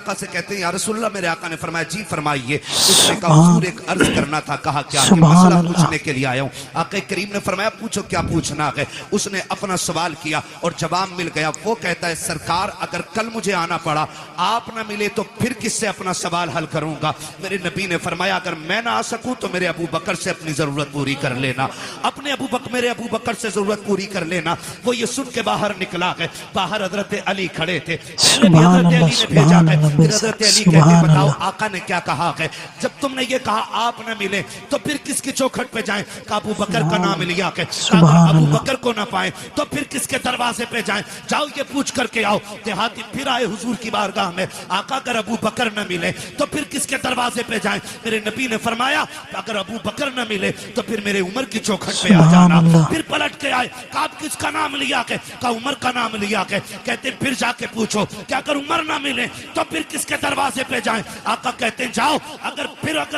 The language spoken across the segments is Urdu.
آقا سے کہتے ہیں یا رسول اللہ، میرے آقا نے فرمایا جی فرمائیے۔ اس نے کہا حضور ایک عرض کرنا تھا۔ کہا کیا؟ کہ مسئلہ پوچھنے کے لیے آیا ہوں۔ آقا کریم نے فرمایا پوچھو کیا پوچھنا ہے۔ اس نے اپنا سوال کیا اور جواب مل گیا۔ وہ کہتا ہے سرکار اگر کل مجھے آنا پڑا، آپ نہ ملے تو پھر کس سے اپنا سوال حل کروں گا؟ میرے نبی نے فرمایا اگر میں نہ آ سکوں تو میرے ابو بکر سے اپنی ضرورت پوری کر لینا، میرے ابو بکر سے ضرورت پوری کر لینا۔ وہ یہ سن کے باہر نکلا گئے۔ باہر حضرت علی کھڑے تھے۔ حضرت علی نے بھیجا گئے۔ پھر حضرت علی کہتے بتاؤ آقا نے کیا کہا ہے؟ جب تم نے یہ کہا آپ نہ ملے تو پھر کس کی چوکھٹ پہ جائیں؟ کہ ابو بکر کا نام لیا کہ اگر ابو بکر کو نہ پائیں تو پھر کس کے دروازے پہ جائیں؟ جاؤ یہ پوچھ کر کے آؤ۔ دیہاتی پھر آئے حضور کی بارگاہ میں۔ آقا اگر ابو بکر نہ ملے تو پھر کس کے دروازے پہ جائیں؟ میرے نبی نے فرمایا اگر ابو بکر نہ ملے تو پھر میرے عمر کی چوکھٹ پہ آ جانا۔ پھر پلٹ کے آئے۔ کہا آپ کس کا نام لیا کہ عمر کا نام لیا کہ کہتے پھر جا کے پوچھو کہ اگر عمر نہ ملے تو پھر کس کے دروازے پہ جائیں؟ آقا کہتے ہیں جاؤ اگر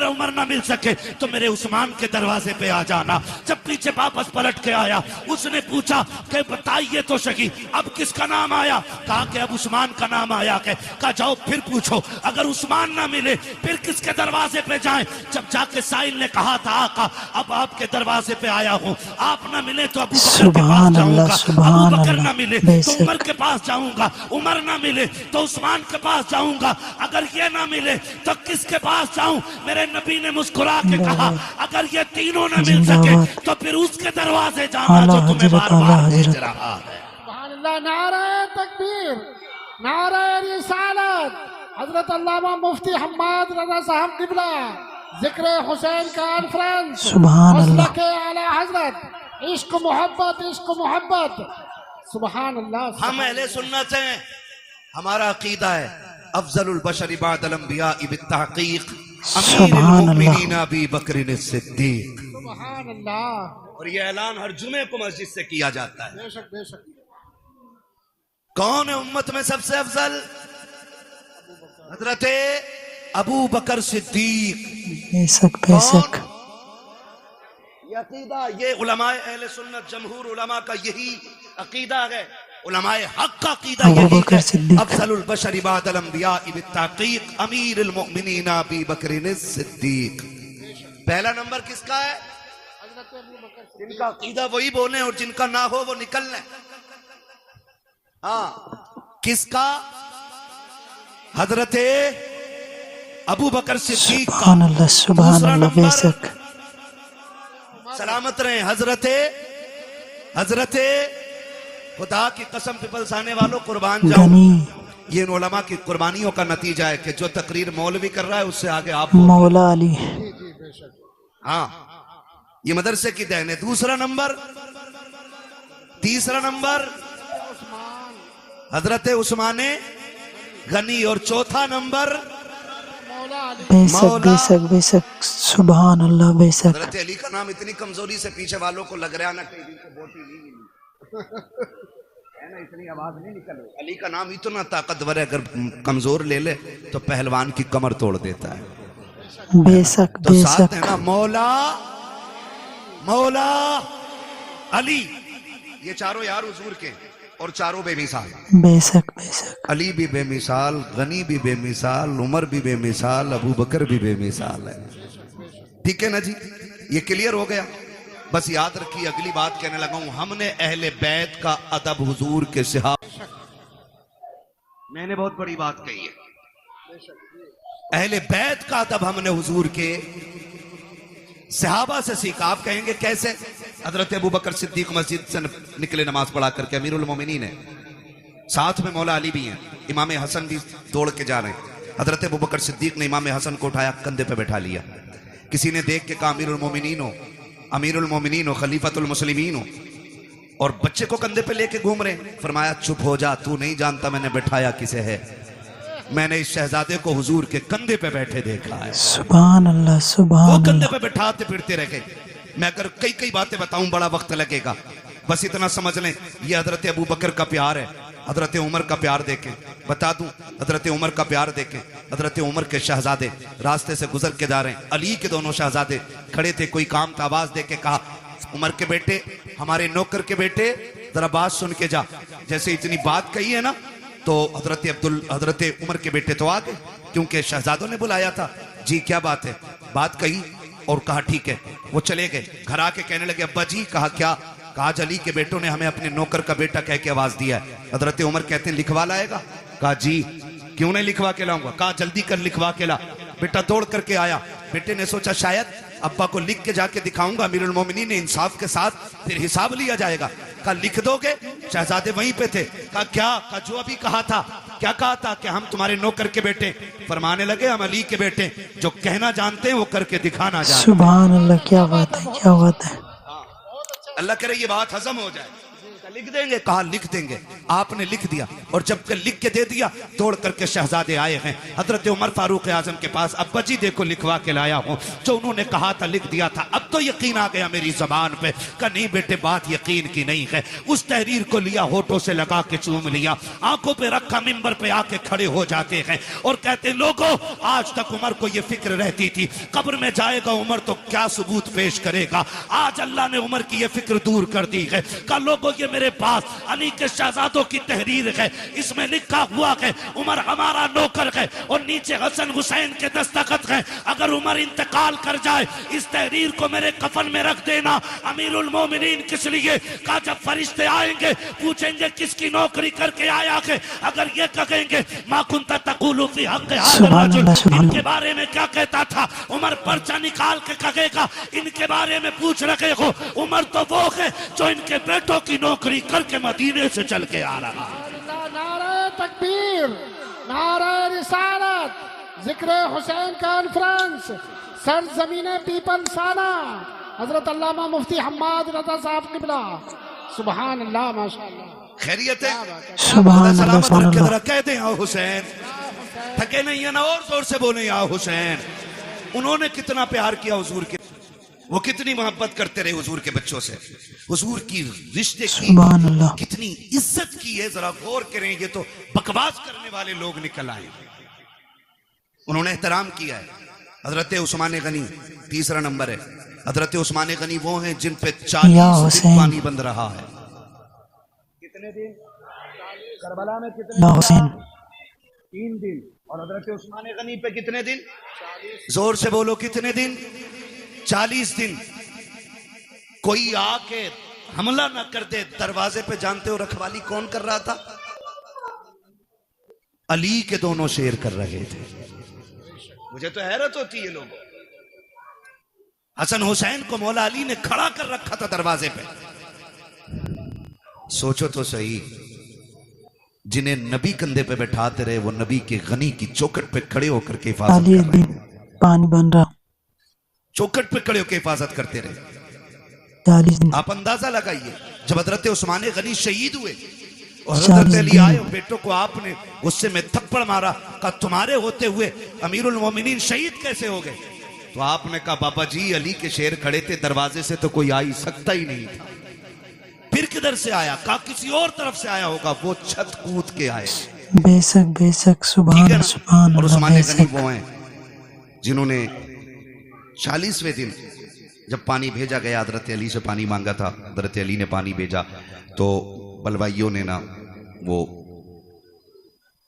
عمر نہ مل سکے تو میرے عثمان کے دروازے پہ آ جانا۔ جب پیچھے واپس پلٹ کے آیا اس نے پوچھا کہ بتائیے تو صحیح اب کس کا نام آیا؟ کہا کہ اب عثمان کا نام آیا کہ کہا جاؤ پھر پوچھو اگر عثمان نہ ملے پھر کس کے دروازے پہ جائیں؟ جب جا کے سائل نے کہا تھا آقا اب آپ کے دروازے پہ آیا ہوں، آپ نہ ملے تو ابو بکر کے پاس جاؤں گا، ابو بکر نہ ملے تو عمر کے پاس جاؤں گا، عمر نہ ملے تو عثمان کے پاس جاؤں گا، اگر یہ نہ ملے تو کس کے پاس جاؤں؟ میرے نبی نے مسکرا کے کہا اگر یہ تینوں نہ مل سکے تو پھر اس کے دروازے جانا جو تمہیں بار بار بھیج رہا ہے۔ سبحان اللہ، نعرہ تکبیر، نعرہ رسالت۔ حضرت علامہ مفتی حماد رضا صاحب قبلہ ذکر حسین کانفرنس، مسلک اعلی حضرت، عشق محبت عشق محبت۔ سبحان اللہ۔ ہم اہل سنت ہیں، ہمارا عقیدہ ہے افضل البشر بعد الانبیاء بالتحقیق امیر المؤمنین ابی بکر الصدیق۔ سبحان اللہ۔ اور یہ اعلان ہر جمعے کو مسجد سے کیا جاتا ہے۔ بے شک بے شک۔ کون ہے امت میں سب سے افضل؟ حضرت ابو بکر صدیق۔ بے شک بے شک۔ یہ عقیدہ، یہ علماء اہل سنت جمہور علماء کا یہی عقیدہ ہے، علماء حق کا عقیدہ یہی ہے افضل البشر بعد الانبیاء بالتحقیق امیر المؤمنین ابی بکر الصدیق۔ پہلا نمبر کس کا ہے؟ جن کا عقیدہ وہی بولیں اور جن کا نہ ہو وہ نکل لیں۔ ہاں کس کا؟ حضرت ابو بکر صدیق کا۔ سبحان اللہ سبحان اللہ بے شک۔ سلامت رہیں حضرت خدا کی قسم پیپلز آنے والوں قربان جاؤں۔ یہ ان علماء کی قربانیوں کا نتیجہ ہے کہ جو تقریر مولوی کر رہا ہے اس سے آگے آپ مولا علی۔ ہاں یہ مدرسے کی دین ہے۔ تیسرا نمبر حضرت عثمان غنی، اور چوتھا نمبر بے شک بے شک بے شک۔ سبحان اللہ بے شک۔ حضرت علی کا نام اتنی کمزوری سے پیچھے والوں کو لگ رہا نا کہ بوٹی نہیں ملی ہے نا، اتنی آواز نہیں نکل رہی۔ علی کا نام اتنا طاقتور ہے، اگر کمزور لے لے تو پہلوان کی کمر توڑ دیتا ہے۔ بے شک تو بے ساتھ ہے شک۔ نا مولا علی، یہ چاروں یار حضور کے اور چاروں بے مثال۔ بے شک بے شک۔ علی بھی بے مثال، غنی بھی بے مثال، عمر بھی بے مثال، ابو بکر بھی بے مثال ہے۔ ٹھیک ہے نا جی، یہ کلیئر ہو گیا۔ بس یاد رکھیے اگلی بات کہنے لگا ہوں، ہم نے اہل بیت کا ادب حضور کے صحابہ، میں نے بہت بڑی بات کہی ہے، اہل بیت کا ادب ہم نے حضور کے صحابہ سے سیکھا۔ آپ کہیں گے کیسے؟ حضرت ابو بکر صدیق مسجد سے نکلے نماز پڑھا کر کے، امیر المومنین ہے، ساتھ میں مولا علی بھی ہیں، امام حسن بھی دوڑ کے جا رہے ہیں۔ حضرت ابو بکر صدیق نے امام حسن کو اٹھایا، کندھے پہ بٹھا لیا۔ کسی نے دیکھ کے کہا امیر المومنین ہو، خلیفۃ المسلمین ہو، اور بچے کو کندھے پہ لے کے گھوم رہے ہیں۔ فرمایا چپ ہو جا، تو نہیں جانتا میں نے بٹھایا کسے ہے، میں نے اس شہزادے کو حضور کے کندھے پہ بیٹھے دیکھا ہے۔ سبحان اللہ سبحان وہ اللہ۔ کندھے پہ بٹھاتے پھرتے رہے۔ میں اگر کئی باتیں بتاؤں بڑا وقت لگے گا، بس اتنا سمجھ لیں یہ حضرت ابو بکر کا پیار ہے۔ حضرت عمر کا پیار دیکھیں، بتا دوں حضرت عمر کا پیار دیکھیں۔ حضرت عمر کے شہزادے راستے سے گزر کے جا رہے ہیں، علی کے دونوں شہزادے کھڑے تھے، کوئی کام تھا، آواز دے کے کہا عمر کے بیٹے، ہمارے نوکر کے بیٹے ذرا بات سن کے جا۔ جیسے اتنی بات کہی ہے نا تو حضرت عمر کے بیٹے تو آ گئے کیونکہ شہزادوں نے بلایا تھا. جی کیا بات ہے؟ بات کہی اور کہا ٹھیک ہے. وہ چلے گئے. گھر آ کے کہنے لگے ابا جی. کہا کیا؟ کہا علی کے بیٹوں نے ہمیں اپنے نوکر کا بیٹا کہہ کے آواز دیا ہے. حضرت عمر کہتے ہیں لکھوا لائے گا؟ کہا جی. کیوں نہیں لکھوا کے لاؤں گا؟ کہا جلدی کر لکھوا کے لا. بیٹا دوڑ کر کے آیا. بیٹے نے سوچا شاید ابا کو لکھ کے جا کے دکھاؤں گا امیر المومنین نے انصاف کے ساتھ پھر حساب لیا جائے گا. کہا لکھ دو گے؟ شہزادے وہیں پہ تھے. کہا کیا؟ کہا جو ابھی کہا تھا. کیا کہا تھا؟ کہ ہم تمہارے نوکر کے بیٹے. فرمانے لگے ہم علی کے بیٹے. جو کہنا جانتے ہیں وہ کر کے دکھانا جانتے ہیں. سبحان اللہ. کیا بات ہے، کیا بات ہے. اللہ کرے یہ بات ہضم ہو جائے. لکھ دیں گے؟ کہا لکھ دیں گے. آپ نے لکھ دیا اور جب کہ لکھ کے دے دیا دوڑ کر کے شہزادے آئے ہیں حضرت عمر فاروق اعظم کے پاس. ابا جی دیکھو لکھوا کے لایا ہوں جو انہوں نے کہا تھا لکھ دیا تھا. اب تو یقین آ گیا میری زبان پہ. کہ نہیں بیٹے بات یقین کی نہیں ہے. اس تحریر کو لیا ہونٹوں سے لگا کے چوم لیا آنکھوں پہ رکھا منبر پہ آ کے کھڑے ہو جاتے ہیں اور کہتے لوگوں آج تک عمر کو یہ فکر رہتی تھی قبر میں جائے گا عمر تو کیا ثبوت پیش کرے گا. آج اللہ نے عمر کی یہ فکر دور کر دی ہے. کہ لوگوں یہ میرے پاس علی کے شہزادوں کی تحریر ہے. اس میں لکھا ہوا ہے عمر ہمارا نوکر ہے اور نیچے حسن حسین کے دستخط ہے. اگر عمر انتقال کر جائے اس تحریر کو میرے کفن میں رکھ دینا. امیر المومنین کس لیے؟ کہا جب فرشتے آئیں گے پوچھیں گے کس کی نوکری کر کے آیا ہے. اگر یہ کہیں گے ما کنت تقول فی حق هذا الرجل ان کے بارے میں کیا کہتا تھا عمر پرچہ نکال کے کہے گا ان کے بارے میں پوچھ رکھے ہو. عمر تو وہ ہے جو ان کے بیٹوں کی نوکری کر کے مدینے سے چل کے آ رہا. نعرہ تکبیر، نعرہ رسالت، ذکر حسین کانفرنس، سرزمین پیپل سالہ، حضرت علامہ مفتی حماد رضا صاحب قبلہ. سبحان اللہ ماشاءاللہ. خیریت ہے؟ سبحان اللہ، سلامت سبحان رکھے اللہ. ذرا کہہ دیں یا حسین. تھکے نہیں ہیں نا؟ اور زور سے بولیں یا حسین. انہوں نے کتنا پیار کیا حضور کے. وہ کتنی محبت کرتے رہے حضور کے بچوں سے. حضور کی رشتے کی سبحان اللہ. کتنی عزت کی ہے. ذرا غور کریں. یہ تو بکواس کرنے والے لوگ نکل آئے. انہوں نے احترام کیا ہے. حضرت عثمان غنی تیسرا نمبر ہے. حضرت عثمان غنی وہ ہیں جن پہ 40 دن پانی بند رہا ہے. کتنے دن؟ کربلا میں کتنے یا حسین. 3 دن. اور حضرت عثمان غنی پہ کتنے دن؟ زور سے بولو کتنے دن؟ 40 دن. کوئی آ کے حملہ نہ کر دے دروازے پہ. جانتے ہو رکھوالی کون کر رہا تھا؟ علی کے دونوں شیر کر رہے تھے. مجھے تو حیرت ہوتی ہے لوگوں. حسن حسین کو مولا علی نے کھڑا کر رکھا تھا دروازے پہ. سوچو تو صحیح. جنہیں نبی کندھے پہ بیٹھاتے رہے وہ نبی کے غنی کی چوکٹ پہ کھڑے ہو کر کے حفاظت کر 40 رہے دن پانی بن رہا. چوکٹ پہ کھڑے ہو کے حفاظت کرتے رہے. 40 دن. آپ اندازہ لگائیے جب حضرت عثمان غنی شہید ہوئے اور حضرت علی آئے اور بیٹوں کو آپ نے غصے میں تھپڑ مارا. کہا تمہارے ہوتے ہوئے امیر المومنین شہید کیسے ہو گئے؟ تو آپ نے کہا بابا جی علی کے شیر کھڑے تھے دروازے سے تو کوئی آ ہی سکتا ہی نہیں تھا. پھر کدھر سے آیا؟ کہا کسی اور طرف سے آیا ہوگا. وہ چھت کود کے آئے. بے شک بے شک. سبحان سبحان اور اللہ. عثمان بے غنی شک. وہ ہیں جنہوں نے 40ویں دن جب پانی بھیجا گیا حضرت علی سے پانی مانگا تھا. حضرت علی نے پانی بھیجا تو بلوائیوں نے نا وہ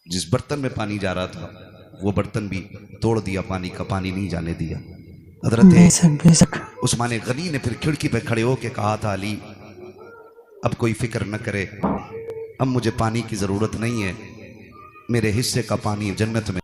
جس برتن میں پانی جا رہا تھا وہ برتن بھی توڑ دیا. پانی کا پانی نہیں جانے دیا. حضرت بے شک بے شک. عثمان غنی نے پھر کھڑکی پہ کھڑے ہو کے کہا تھا علی اب کوئی فکر نہ کرے. اب مجھے پانی کی ضرورت نہیں ہے. میرے حصے کا پانی جنت میں